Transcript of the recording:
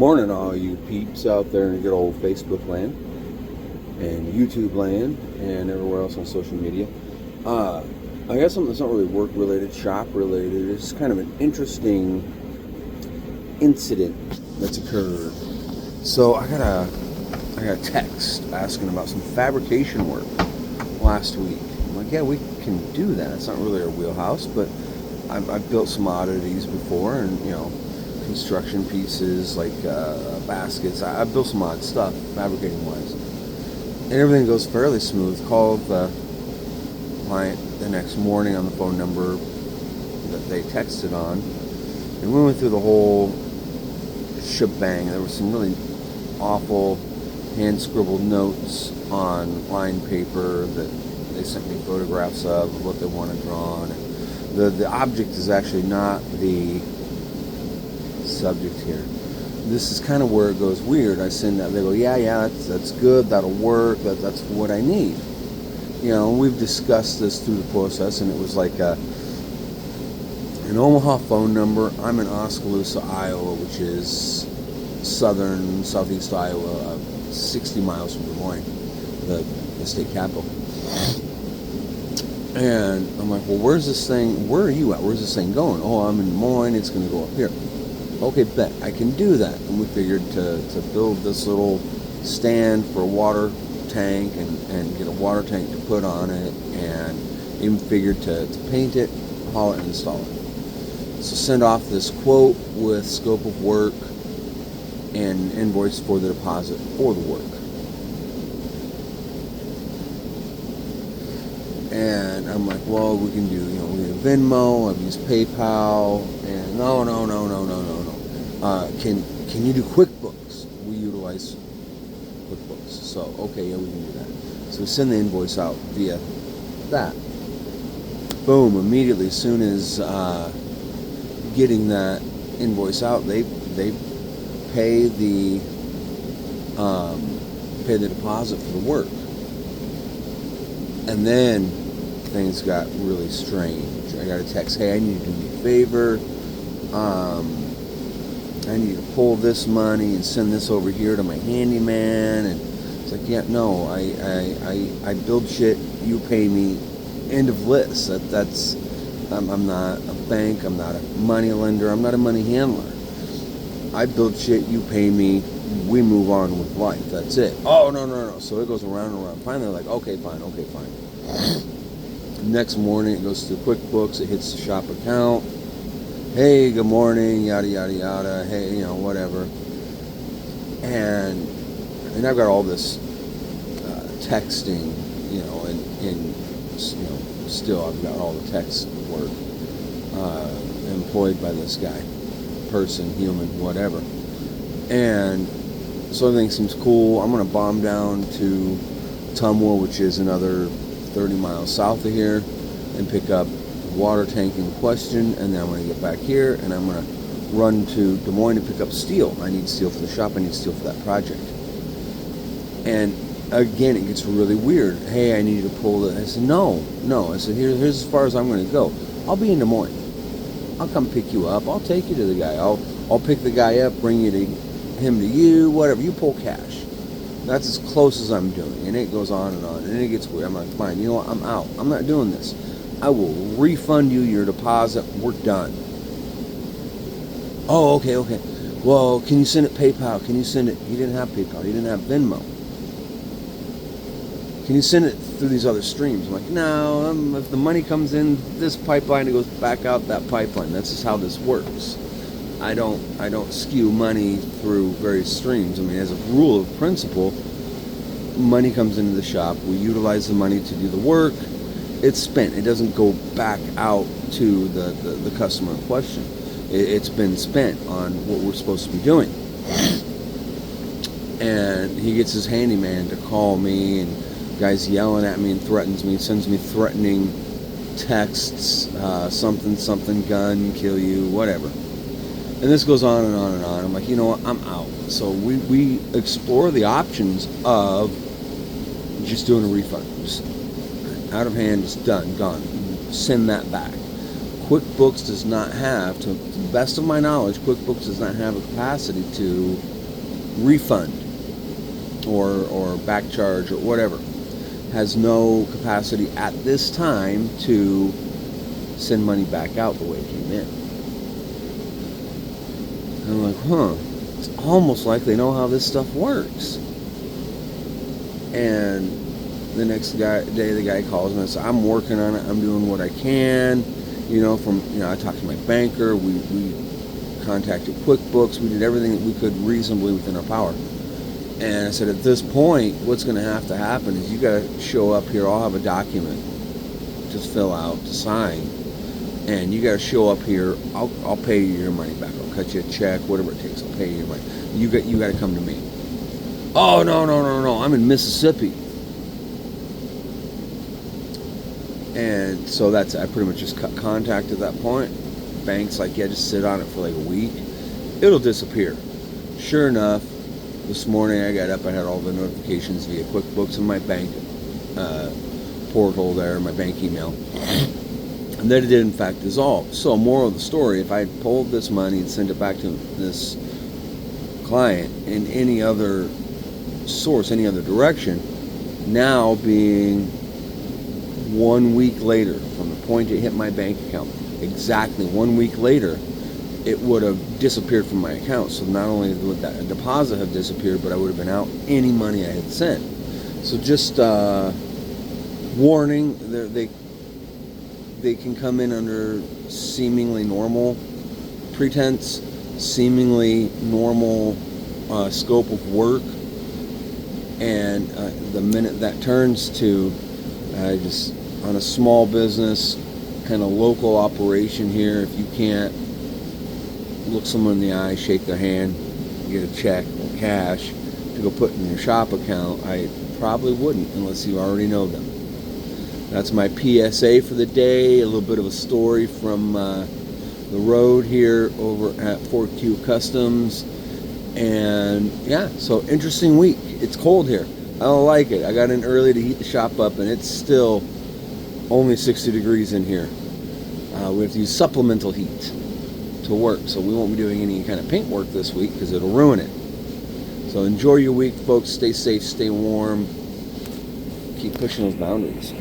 Morning, all you peeps out there in good old Facebook land and YouTube land and everywhere else on social media. I got something that's not really work related, shop related. It's kind of an interesting incident that's occurred. So I got a text asking about some fabrication work last week. I'm like, yeah, we can do that. It's not really our wheelhouse, but I've built some oddities before, and construction pieces like baskets. I've built some odd stuff, fabricating wise, and everything goes fairly smooth. Called the client the next morning on the phone number that they texted on, and we went through the whole shebang. There were some really awful hand scribbled notes on line paper that they sent me photographs of what they wanted drawn. And the object is actually not the subject here. This is kind of where it goes weird. I send that, they go, yeah, that's good, that'll work, that's what I need. We've discussed this through the process, and it was like an Omaha phone number. I'm in Oskaloosa, Iowa, which is southeast Iowa, 60 miles from Des Moines, the state capital. And I'm like, well, where are you at? Where's this thing going? Oh, I'm in Des Moines, it's going to go up here. Okay, bet, I can do that. And we figured to build this little stand for a water tank and get a water tank to put on it, and even figured to paint it, haul it, and install it. So send off this quote with scope of work and invoice for the deposit for the work. And I'm like, well, we can do, we need a Venmo, I've used PayPal, and no. Can you do QuickBooks? We utilize QuickBooks. So, okay, yeah, we can do that. So we send the invoice out via that. Boom, immediately, as soon as getting that invoice out, they pay the deposit for the work. And then things got really strange. I got a text, hey, I need you to do me a favor. I need to pull this money and send this over here to my handyman. And it's like, yeah, no, I build shit, you pay me, end of list. I'm not a bank, I'm not a money lender, I'm not a money handler. I build shit, you pay me, we move on with life. That's it. Oh, no. So it goes around and around. Finally, they're like, okay, fine. Next morning, it goes through QuickBooks. It hits the shop account. Hey, good morning, yada, yada, yada. Hey, whatever. And I've got all this texting, and still I've got all the text work employed by this guy. Person, human, whatever. And so everything seems cool. I'm going to bomb down to Tumwa, which is another 30 miles south of here, and pick up the water tank in question, and then I'm going to get back here, and I'm going to run to Des Moines to pick up steel. I need steel for the shop, I need steel for that project. And again, it gets really weird. Hey, I need you to pull it. I said, no. I said, here's as far as I'm going to go. I'll be in Des Moines. I'll come pick you up. I'll take you to the guy. I'll pick the guy up, bring him to you, whatever. You pull cash. That's as close as I'm doing. And it goes on, and it gets weird. I'm like, fine, you know what? I'm out. I'm not doing this. I will refund you your deposit. We're done. Oh, okay. Well, can you send it PayPal? Can you send it? He didn't have PayPal. He didn't have Venmo. Can you send it through these other streams? I'm like, no, if the money comes in this pipeline, it goes back out that pipeline. That's just how this works. I don't skew money through various streams. I mean, as a rule of principle, money comes into the shop. We utilize the money to do the work. It's spent. It doesn't go back out to the customer in question. It's been spent on what we're supposed to be doing. And he gets his handyman to call me, and guy's yelling at me and threatens me, sends me threatening texts, something, gun, kill you, whatever. And this goes on and on and on. I'm like, you know what, I'm out. So we explore the options of just doing a refund. Just out of hand, just done, gone. Send that back. QuickBooks does not have, to the best of my knowledge, QuickBooks does not have a capacity to refund or back charge or whatever. Has no capacity at this time to send money back out the way it came in. And I'm like, it's almost like they know how this stuff works. And the next day, the guy calls me and says, I'm working on it. I'm doing what I can. I talked to my banker. We contacted QuickBooks. We did everything that we could reasonably within our power. And I said, at this point, what's going to happen is you got to show up here. I'll have a document to fill out, to sign. And you got to show up here. I'll pay you your money back. I'll cut you a check, whatever it takes. I'll pay you your money. You got to come to me. Oh, no. I'm in Mississippi. And so I pretty much just cut contact at that point. Bank's like, yeah, just sit on it for like a week. It'll disappear. Sure enough, this morning I got up, I had all the notifications via QuickBooks and my bank portal there, my bank email. And that it did in fact dissolve. So moral of the story, if I had pulled this money and sent it back to this client in any other source, any other direction, now being 1 week later from the point it hit my bank account, exactly 1 week later, it would have disappeared from my account. So not only would that deposit have disappeared, but I would have been out any money I had sent. So just warning, they can come in under seemingly normal pretense, seemingly normal scope of work, and the minute that turns to just on a small business, kind of local operation here, if you can't look someone in the eye, shake their hand, get a check or cash to go put in your shop account, I probably wouldn't unless you already know them. That's my PSA for the day. A little bit of a story from the road here over at Fort Q Customs. And yeah, so interesting week. It's cold here. I don't like it. I got in early to heat the shop up, and it's still only 60 degrees in here. We have to use supplemental heat to work, so we won't be doing any kind of paint work this week because it'll ruin it. So enjoy your week, folks. Stay safe, stay warm. Keep pushing those boundaries.